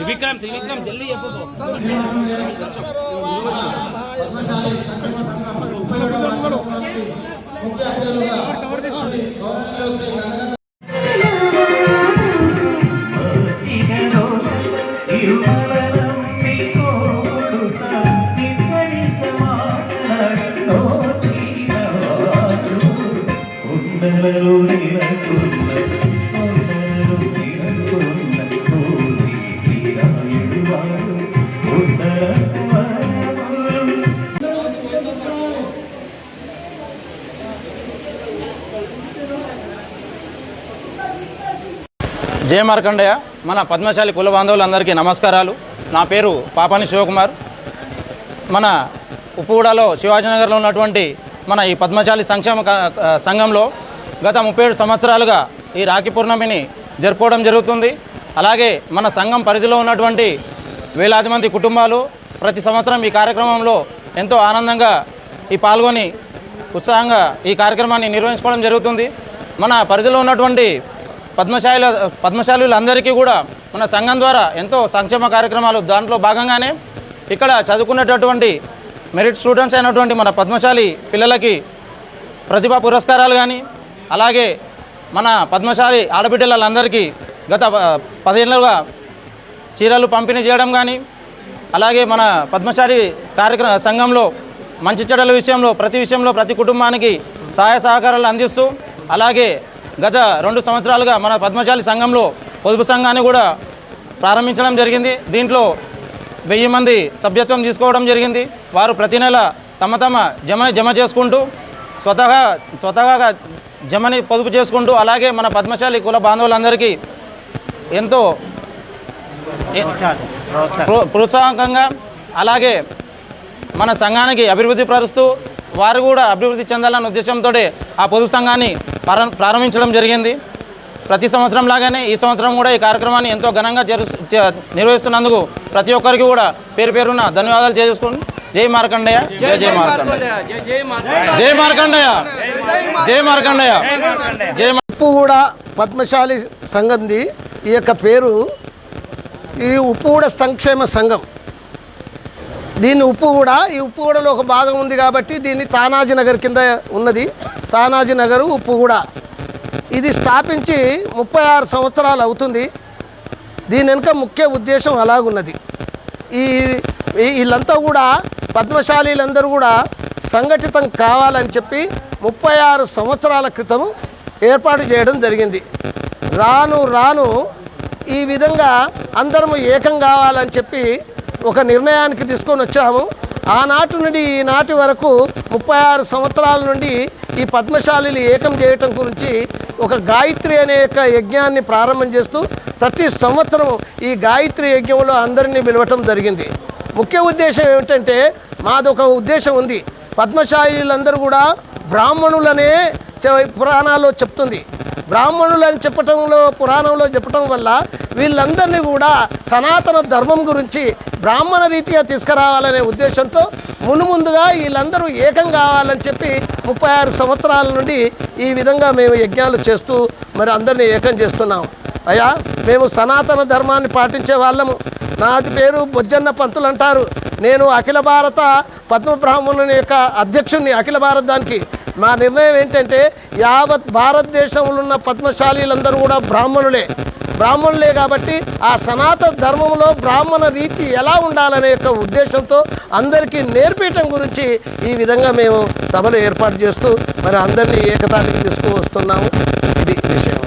त्रिविक्रम जल्दी జయ మార్కండయ్య మన పద్మశాలి కుల బాంధవులందరికీ నమస్కారాలు. నా పేరు పాపాని శివకుమార్. మన ఉప్పుగూడలో శివాజీనగర్లో ఉన్నటువంటి మన ఈ పద్మశాలి సంక్షేమ సంఘంలో గత 37 సంవత్సరాలుగా ఈ రాఖీ పూర్ణమిని జరుపుకోవడం జరుగుతుంది. అలాగే మన సంఘం పరిధిలో ఉన్నటువంటి వేలాది మంది కుటుంబాలు ప్రతి సంవత్సరం ఈ కార్యక్రమంలో ఎంతో ఆనందంగా పాల్గొని ఉత్సాహంగా ఈ కార్యక్రమాన్ని నిర్వహించుకోవడం జరుగుతుంది. మన పరిధిలో ఉన్నటువంటి పద్మశాలులందరికీ కూడా మన సంఘం ద్వారా ఎంతో సంక్షేమ కార్యక్రమాలు, దాంట్లో భాగంగానే ఇక్కడ చదువుకున్నటువంటి మెరిట్ స్టూడెంట్స్ అయినటువంటి మన పద్మశాలి పిల్లలకి ప్రతిభా పురస్కారాలు కానీ, అలాగే మన పద్మశాలి ఆడబిడ్డలందరికీ గత 10 ఏళ్ళుగా చీరలు పంపిణీ చేయడం కానీ, అలాగే మన పద్మశాలి సంఘంలో మంచి చెడ్డల విషయంలో ప్రతి కుటుంబానికి సహాయ సహకారాలు అందిస్తూ, అలాగే గత 2 సంవత్సరాలుగా మన పద్మశాలి సంఘంలో పొదుపు సంఘాన్ని కూడా ప్రారంభించడం జరిగింది. దీంట్లో 1000 మంది సభ్యత్వం తీసుకోవడం జరిగింది. వారు ప్రతి నెల తమ జమ చేసుకుంటూ స్వతహాగా జమని పొదుపు చేసుకుంటూ, అలాగే మన పద్మశాలి కుల బాంధవులందరికీ ఎంతో ప్రోత్సాహకంగా, అలాగే మన సంఘానికి అభివృద్ధి పరుస్తూ వారు కూడా అభివృద్ధి చెందాలన్న ఉద్దేశంతో ఆ పొదుపు సంఘాన్ని ప్రారంభించడం జరిగింది. ప్రతి సంవత్సరం లాగానే ఈ సంవత్సరం కూడా ఈ కార్యక్రమాన్ని ఎంతో ఘనంగా నిర్వహిస్తున్నందుకు ప్రతి ఒక్కరికి కూడా పేరున ధన్యవాదాలు చేసుకుంటూ జై మార్కండయ్య, జై మార్కండయ్య, జై మార్కండయ్య, జై మార్కండయ్య, జై. ఉప్పుగూడ పద్మశాలి సంఘంది ఈ యొక్క పేరు ఈ ఉప్పుగూడ సంక్షేమ సంఘం. దీన్ని ఈ ఉప్పుగూడలో ఒక భాగం ఉంది కాబట్టి దీన్ని తానాజీ నగర్ కింద ఉన్నది. తానాజీ నగరు ఉప్పుగూడ. ఇది స్థాపించి 36 సంవత్సరాలు అవుతుంది. దీని వెనుక ముఖ్య ఉద్దేశం అలాగున్నది. వీళ్ళంతా కూడా పద్మశాలీలందరూ కూడా సంఘటితం కావాలని చెప్పి 36 సంవత్సరాల క్రితం ఏర్పాటు చేయడం జరిగింది. రాను ఈ విధంగా అందరము ఏకం కావాలని చెప్పి ఒక నిర్ణయానికి తీసుకొని వచ్చాము. ఆనాటి నుండి ఈనాటి వరకు 36 సంవత్సరాల నుండి ఈ పద్మశాలీలు ఏకం చేయటం గురించి ఒక గాయత్రి అనే యజ్ఞాన్ని ప్రారంభం చేస్తూ ప్రతి సంవత్సరం ఈ గాయత్రి యజ్ఞంలో అందరినీ పిలవటం జరిగింది. ముఖ్య ఉద్దేశం ఏమిటంటే మాదొక ఉద్దేశం ఉంది. పద్మశాలీలందరూ కూడా బ్రాహ్మణులనే పురాణాల్లో చెప్తుంది. బ్రాహ్మణులని పురాణంలో చెప్పటం వల్ల వీళ్ళందరినీ కూడా సనాతన ధర్మం గురించి బ్రాహ్మణ రీతిగా తీసుకురావాలనే ఉద్దేశంతో ముందుగా వీళ్ళందరూ ఏకం కావాలని చెప్పి 36 సంవత్సరాల నుండి ఈ విధంగా మేము యజ్ఞాలు చేస్తూ మరి అందరినీ ఏకం చేస్తున్నాము. అయ్యా, మేము సనాతన ధర్మాన్ని పాటించే వాళ్ళము. నాది పేరు బొజ్జన్న పంతులు అంటారు. నేను అఖిల భారత పద్మ బ్రాహ్మణుని యొక్క అధ్యక్షుడిని. అఖిల భారతానికి మా నిర్ణయం ఏంటంటే యావత్ భారతదేశంలో ఉన్న పద్మశాలీలందరూ కూడా బ్రాహ్మణులే కాబట్టి ఆ సనాతన ధర్మంలో బ్రాహ్మణ రీతి ఎలా ఉండాలనే యొక్క ఉద్దేశంతో అందరికీ నేర్పించడం గురించి ఈ విధంగా మేము సభలు ఏర్పాటు చేస్తూ మరి అందరినీ ఏకతాటికి తీసుకువస్తున్నాము. ఇది విషయం.